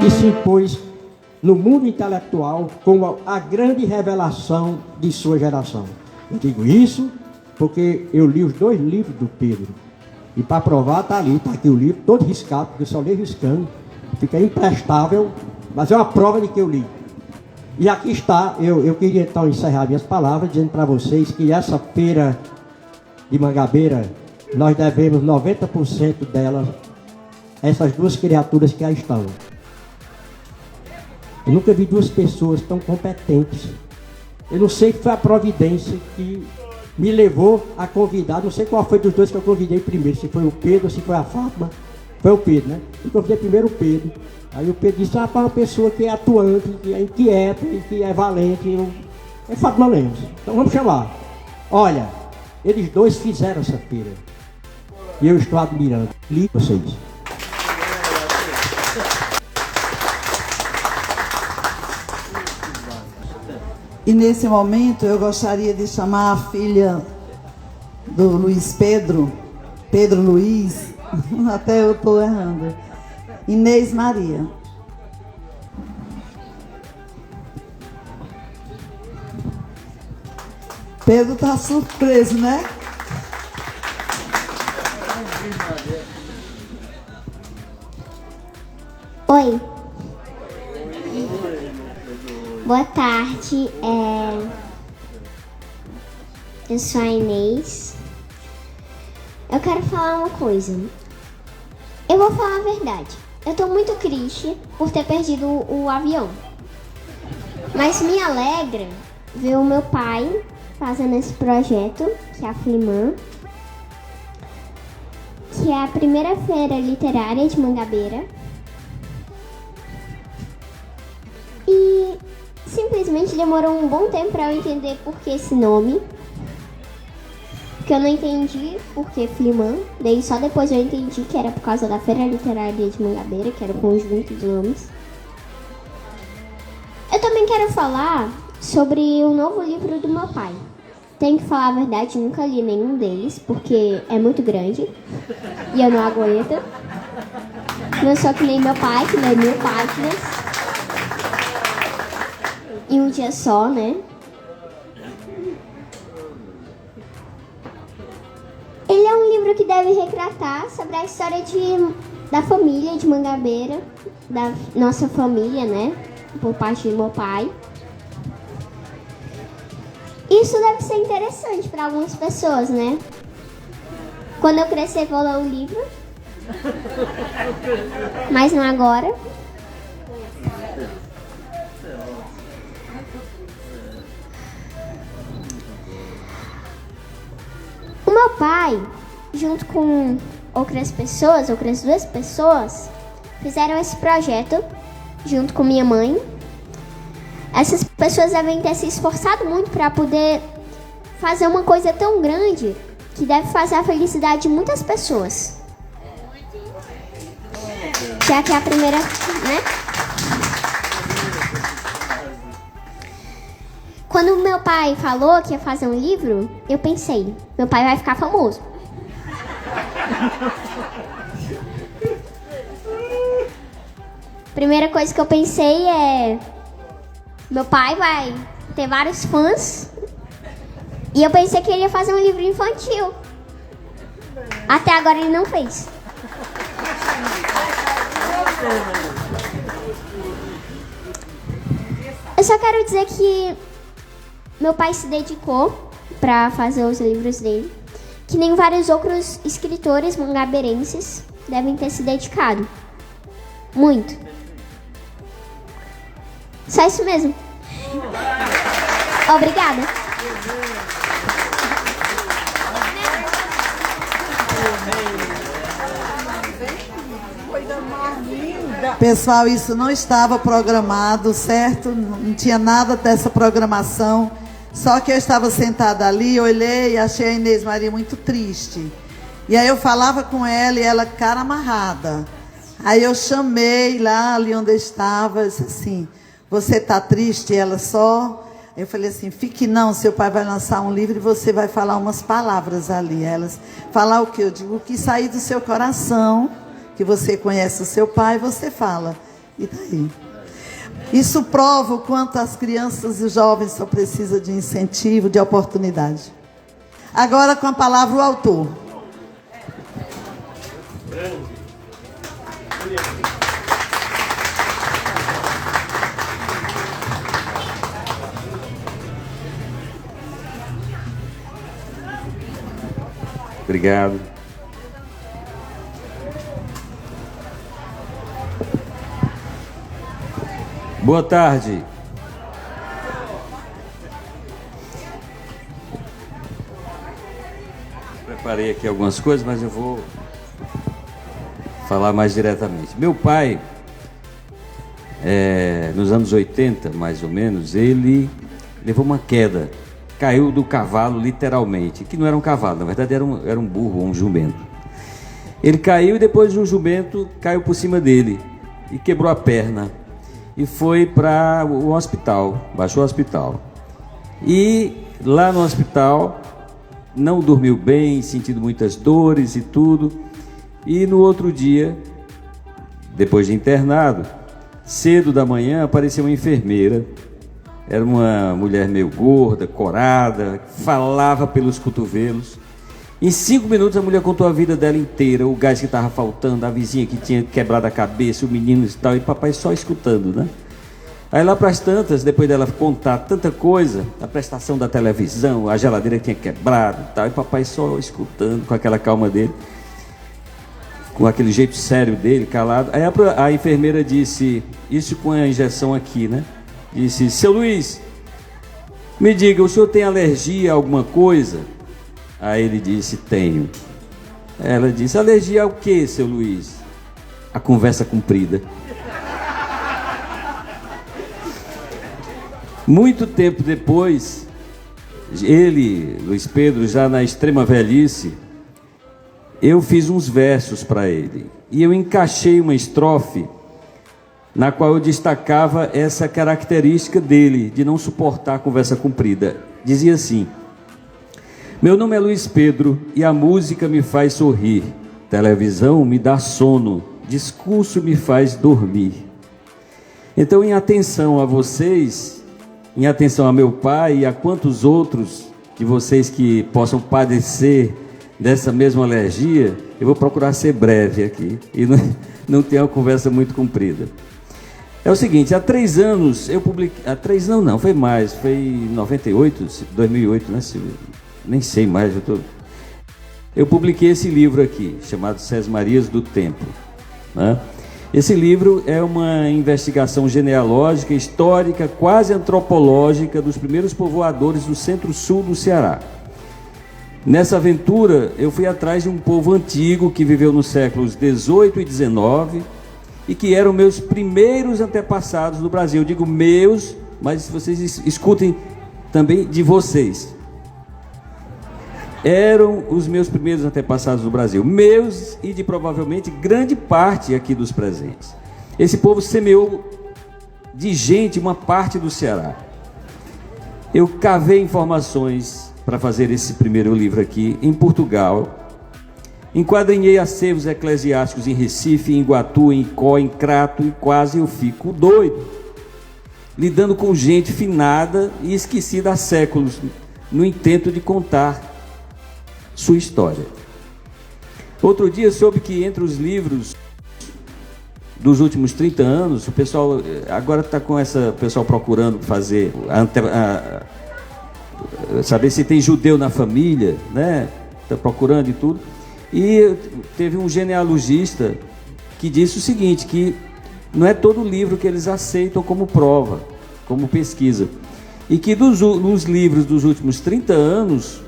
que se impôs no mundo intelectual como a grande revelação de sua geração. Eu digo isso porque eu li os 2 livros do Pedro. E para provar, está ali, está aqui o livro, todo riscado, porque eu só li riscando. Fica imprestável, mas é uma prova de que eu li. E aqui está, eu queria então encerrar minhas palavras dizendo para vocês que essa feira de Mangabeira, nós devemos 90% dela a essas 2 criaturas que aí estão. Eu nunca vi 2 pessoas tão competentes. Eu não sei se foi a providência que me levou a convidar, não sei qual foi dos 2 que eu convidei primeiro, se foi o Pedro ou se foi a Fátima. Foi o Pedro, né? Eu convidei primeiro o Pedro. Aí o Pedro disse, para uma pessoa que é atuante, que é inquieta e que é valente. É Fátima Lemos. Então vamos chamar. Olha, eles 2 fizeram essa feira. E eu estou admirando. Li vocês. E nesse momento eu gostaria de chamar a filha do Luiz Pedro Luiz, até eu estou errando, Inês Maria. Pedro está surpreso, né? Oi. Boa tarde, eu sou a Inês. Eu quero falar uma coisa. Eu vou falar a verdade. Eu tô muito triste por ter perdido o avião. Mas me alegra ver o meu pai fazendo esse projeto, que é a Flimã, que é a primeira feira literária de Mangabeira. E simplesmente demorou um bom tempo para eu entender por que esse nome. Porque eu não entendi por que Flimã. Daí só depois eu entendi que era por causa da Feira Literária de Mangabeira, que era o conjunto de nomes. Eu também quero falar sobre o novo livro do meu pai. Tenho que falar a verdade, nunca li nenhum deles, porque é muito grande e eu não aguento. Não sou que nem meu pai, que lê 1000 páginas em um dia só, né? Ele é um livro que deve retratar sobre a história da família de Mangabeira, da nossa família, né? Por parte do meu pai. Isso deve ser interessante para algumas pessoas, né? Quando eu crescer, vou ler o livro. Mas não agora. O meu pai, junto com outras 2 pessoas, fizeram esse projeto junto com minha mãe. Essas pessoas devem ter se esforçado muito para poder fazer uma coisa tão grande que deve fazer a felicidade de muitas pessoas. Já que é a primeira, né? Quando meu pai falou que ia fazer um livro, eu pensei, meu pai vai ficar famoso. Primeira coisa que eu pensei é, meu pai vai ter vários fãs. E eu pensei que ele ia fazer um livro infantil. Até agora ele não fez. Eu só quero dizer que meu pai se dedicou para fazer os livros dele, que nem vários outros escritores mangabeirenses devem ter se dedicado. Muito. Só isso mesmo. Obrigada. Pessoal, isso não estava programado, certo? Não tinha nada dessa programação. Só que eu estava sentada ali, olhei e achei a Inês Maria muito triste. E aí eu falava com ela e ela cara amarrada. Aí eu chamei lá ali onde eu estava, eu disse assim, você está triste? E ela só... Eu falei assim, fique não, seu pai vai lançar um livro e você vai falar umas palavras ali. Elas, falar o quê? Eu digo, o que sair do seu coração, que você conhece o seu pai, você fala. E daí? Isso prova o quanto as crianças e os jovens só precisam de incentivo, de oportunidade. Agora com a palavra o autor. Obrigado. Boa tarde. Preparei aqui algumas coisas, mas eu vou falar mais diretamente. Meu pai, nos anos 80, mais ou menos, ele levou uma queda. Caiu do cavalo, literalmente. Que não era um cavalo, na verdade era um burro ou um jumento. Ele caiu e depois um jumento caiu por cima dele e quebrou a perna. E foi para o hospital, baixou o hospital. E lá no hospital não dormiu bem, sentindo muitas dores e tudo. E no outro dia, depois de internado, cedo da manhã apareceu uma enfermeira. Era uma mulher meio gorda, corada, falava pelos cotovelos. Em 5 minutos a mulher contou a vida dela inteira, o gás que estava faltando, a vizinha que tinha quebrado a cabeça, o menino e tal, e papai só escutando, né? Aí lá para as tantas, depois dela contar tanta coisa, a prestação da televisão, a geladeira que tinha quebrado e tal, e papai só escutando com aquela calma dele, com aquele jeito sério dele, calado. Aí a enfermeira disse, isso com a injeção aqui, né? Disse, seu Luiz, me diga, o senhor tem alergia a alguma coisa? Aí ele disse, tenho. Ela disse, alergia ao quê, seu Luiz? A conversa comprida. Muito tempo depois, ele, Luiz Pedro, já na extrema velhice, eu fiz uns versos para ele. E eu encaixei uma estrofe na qual eu destacava essa característica dele, de não suportar a conversa comprida. Dizia assim, meu nome é Luiz Pedro e a música me faz sorrir, televisão me dá sono, discurso me faz dormir. Então, em atenção a vocês, em atenção a meu pai e a quantos outros de vocês que possam padecer dessa mesma alergia, eu vou procurar ser breve aqui e não ter uma conversa muito comprida. É o seguinte, há 3 anos eu publiquei, foi mais, foi em 98, 2008, né, nem sei mais, eu publiquei esse livro aqui, chamado Sesmarias do Tempo, né? Esse livro é uma investigação genealógica, histórica, quase antropológica dos primeiros povoadores do centro-sul do Ceará. Nessa aventura, eu fui atrás de um povo antigo que viveu nos séculos 18 e 19 e que eram meus primeiros antepassados do Brasil. Eu digo meus, mas vocês escutem também de vocês. Eram os meus primeiros antepassados do Brasil, meus e de provavelmente grande parte aqui dos presentes. Esse povo semeou de gente uma parte do Ceará. Eu cavei informações para fazer esse primeiro livro aqui em Portugal. Enquadrinhei acervos eclesiásticos em Recife, em Iguatu, em Icó, em Crato, e quase eu fico doido, lidando com gente finada e esquecida há séculos, no intento de contar sua história. Outro dia soube que entre os livros dos últimos 30 anos, o pessoal agora está com essa pessoal procurando fazer saber se tem judeu na família, né? Está procurando e tudo. E teve um genealogista que disse o seguinte, que não é todo livro que eles aceitam como prova, como pesquisa, e que nos livros dos últimos 30 anos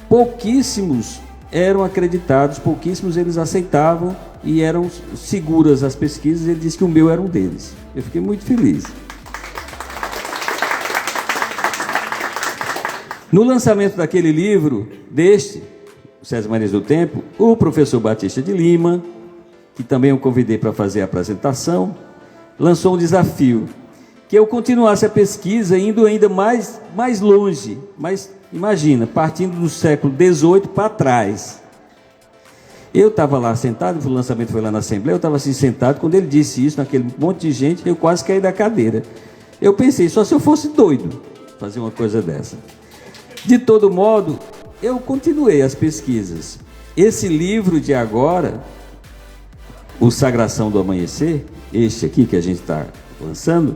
pouquíssimos eram acreditados, pouquíssimos eles aceitavam e eram seguras as pesquisas. Ele disse que o meu era um deles. Eu fiquei muito feliz. No lançamento daquele livro, Sesmarias do Tempo, o professor Batista de Lima, que também eu convidei para fazer a apresentação, lançou um desafio, que eu continuasse a pesquisa indo ainda mais longe, mas imagina, partindo do século XVIII para trás. Eu estava lá sentado, o lançamento foi lá na Assembleia, eu estava assim sentado, quando ele disse isso, naquele monte de gente, eu quase caí da cadeira. Eu pensei, só se eu fosse doido fazer uma coisa dessa. De todo modo, eu continuei as pesquisas. Esse livro de agora, O Sagração do Amanhecer, este aqui que a gente está lançando,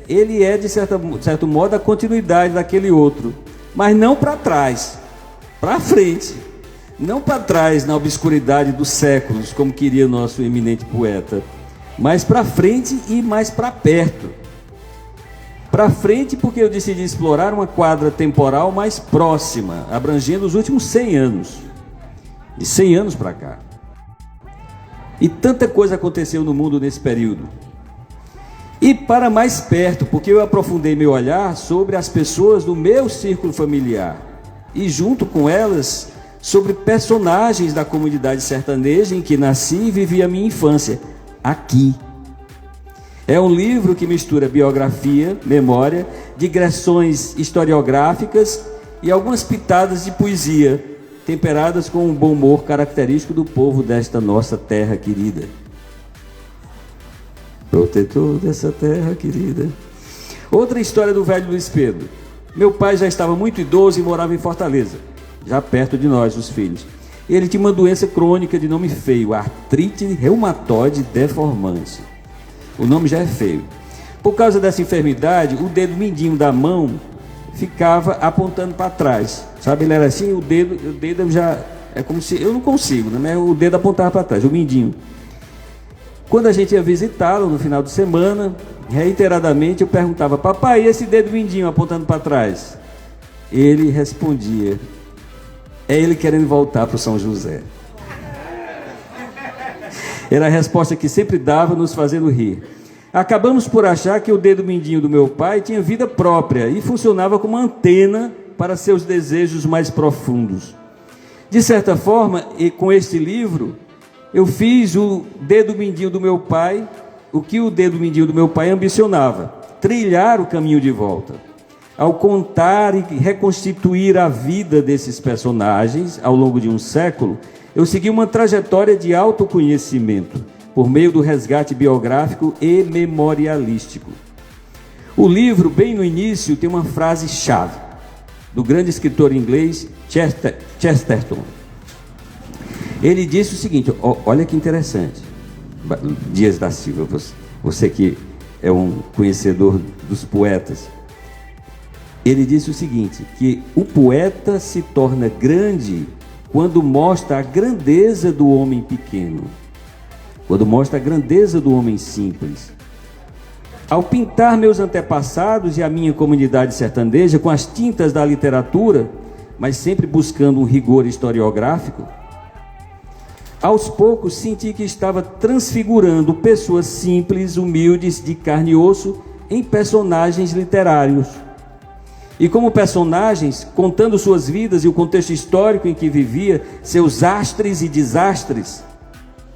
ele é, de certo modo, a continuidade daquele outro, mas não para trás, para frente. Não para trás, na obscuridade dos séculos, como queria o nosso eminente poeta, mas para frente e mais para perto. Para frente porque eu decidi explorar uma quadra temporal mais próxima, abrangendo os últimos 100 anos. De 100 anos para cá. E tanta coisa aconteceu no mundo nesse período. E para mais perto, porque eu aprofundei meu olhar sobre as pessoas do meu círculo familiar. E junto com elas, sobre personagens da comunidade sertaneja em que nasci e vivi a minha infância, aqui. É um livro que mistura biografia, memória, digressões historiográficas e algumas pitadas de poesia, temperadas com um bom humor característico do povo desta nossa terra querida. Protetor dessa terra querida. Outra história do velho Luiz Pedro. Meu pai já estava muito idoso e morava em Fortaleza, já perto de nós, os filhos. Ele tinha uma doença crônica de nome feio, artrite reumatoide deformante. O nome já é feio. Por causa dessa enfermidade, o dedo mindinho da mão ficava apontando para trás. Sabe, ele era assim, o dedo já... É como se... Eu não consigo, né? O dedo apontava para trás, o mindinho. Quando a gente ia visitá-lo no final de semana, reiteradamente eu perguntava: papai, e esse dedo mindinho apontando para trás? Ele respondia: é ele querendo voltar para o São José. Era a resposta que sempre dava, nos fazendo rir. Acabamos por achar que o dedo mindinho do meu pai tinha vida própria e funcionava como antena para seus desejos mais profundos. De certa forma, e com este livro, eu fiz o dedo mindinho do meu pai, o que o dedo mindinho do meu pai ambicionava: trilhar o caminho de volta. Ao contar e reconstituir a vida desses personagens ao longo de um século, eu segui uma trajetória de autoconhecimento, por meio do resgate biográfico e memorialístico. O livro, bem no início, tem uma frase-chave do grande escritor inglês Chesterton. Ele disse o seguinte, olha que interessante, Dias da Silva, você que é um conhecedor dos poetas. Ele disse o seguinte, que o poeta se torna grande quando mostra a grandeza do homem pequeno, quando mostra a grandeza do homem simples. Ao pintar meus antepassados e a minha comunidade sertaneja com as tintas da literatura, mas sempre buscando um rigor historiográfico, aos poucos senti que estava transfigurando pessoas simples, humildes, de carne e osso, em personagens literários. E como personagens, contando suas vidas e o contexto histórico em que vivia, seus astres e desastres,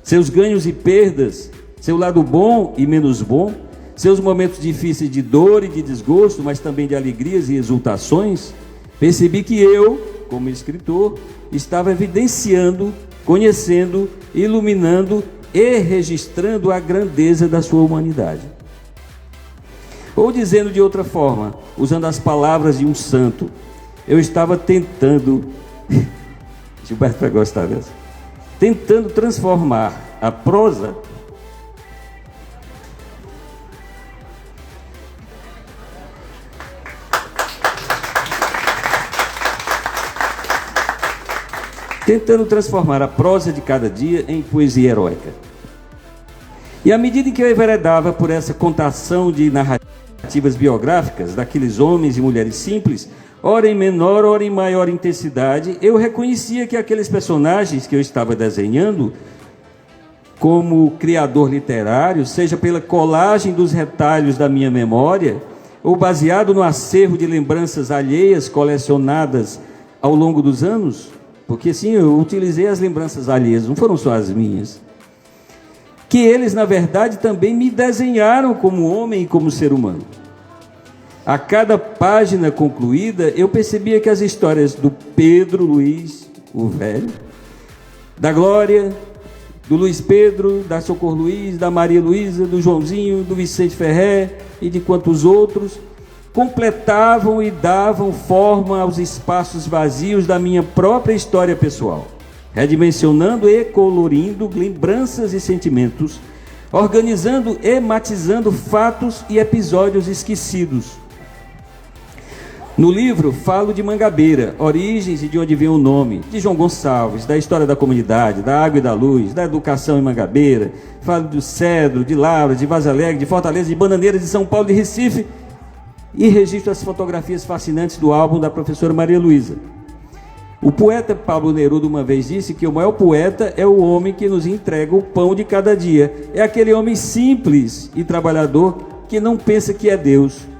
seus ganhos e perdas, seu lado bom e menos bom, seus momentos difíceis de dor e de desgosto, mas também de alegrias e exultações, percebi que eu, como escritor, estava evidenciando, conhecendo, iluminando e registrando a grandeza da sua humanidade. Ou dizendo de outra forma, usando as palavras de um santo, eu estava tentando, Gilberto vai gostar dessa, tentando transformar a prosa de cada dia em poesia heróica. E à medida em que eu enveredava por essa contação de narrativas biográficas daqueles homens e mulheres simples, ora em menor, ora em maior intensidade, eu reconhecia que aqueles personagens que eu estava desenhando como criador literário, seja pela colagem dos retalhos da minha memória, ou baseado no acervo de lembranças alheias colecionadas ao longo dos anos, porque sim, eu utilizei as lembranças alheias, não foram só as minhas, que eles, na verdade, também me desenharam como homem e como ser humano. A cada página concluída, eu percebia que as histórias do Pedro Luiz, o velho, da Glória, do Luiz Pedro, da Socorro Luiz, da Maria Luísa, do Joãozinho, do Vicente Ferré e de quantos outros, completavam e davam forma aos espaços vazios da minha própria história pessoal, redimensionando e colorindo lembranças e sentimentos, organizando e matizando fatos e episódios esquecidos. No livro falo de Mangabeira, origens e de onde vem o nome, de João Gonçalves, da história da comunidade, da água e da luz, da educação em Mangabeira. Falo do Cedro, de Lavras, de Vaz Alegre, de Fortaleza, de Bananeiras, de São Paulo, de Recife. E registro as fotografias fascinantes do álbum da professora Maria Luísa. O poeta Pablo Neruda uma vez disse que o maior poeta é o homem que nos entrega o pão de cada dia. É aquele homem simples e trabalhador que não pensa que é Deus.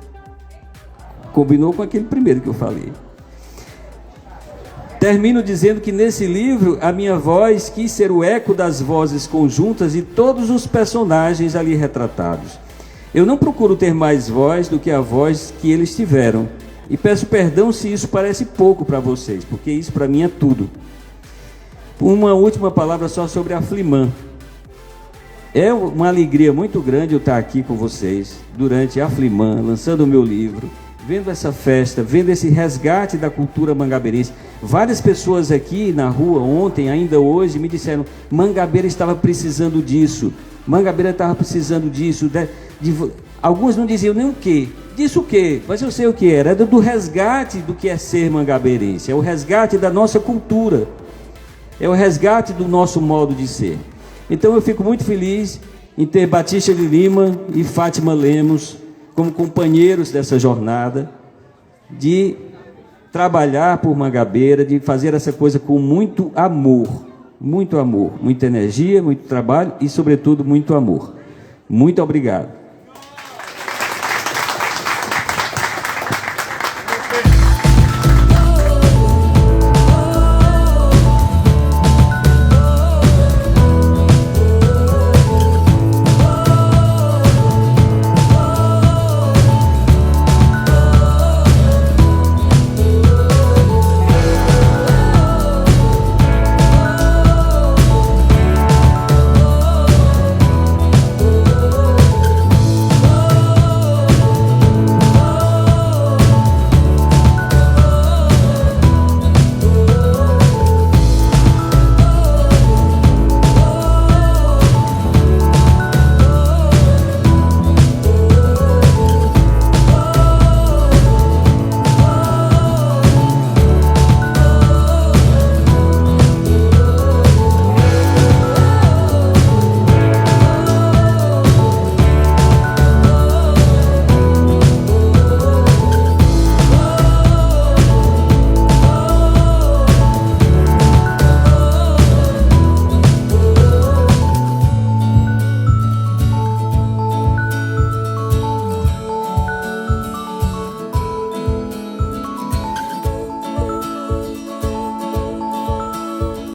Combinou com aquele primeiro que eu falei. Termino dizendo que nesse livro a minha voz quis ser o eco das vozes conjuntas de todos os personagens ali retratados. Eu não procuro ter mais voz do que a voz que eles tiveram. E peço perdão se isso parece pouco para vocês, porque isso para mim é tudo. Uma última palavra só sobre a Flimã. É uma alegria muito grande eu estar aqui com vocês durante a Flimã, lançando o meu livro, vendo essa festa, vendo esse resgate da cultura mangabeirense. Várias pessoas aqui na rua ontem, ainda hoje, me disseram: Mangabeira estava precisando disso, Mangabeira estava precisando disso. Alguns não diziam nem o quê, disso o quê, mas eu sei o que era do resgate do que é ser mangabeirense, é o resgate da nossa cultura, é o resgate do nosso modo de ser. Então eu fico muito feliz em ter Batista de Lima e Fátima Lemos como companheiros dessa jornada, de trabalhar por Mangabeira, de fazer essa coisa com muito amor, muita energia, muito trabalho e, sobretudo, muito amor. Muito obrigado.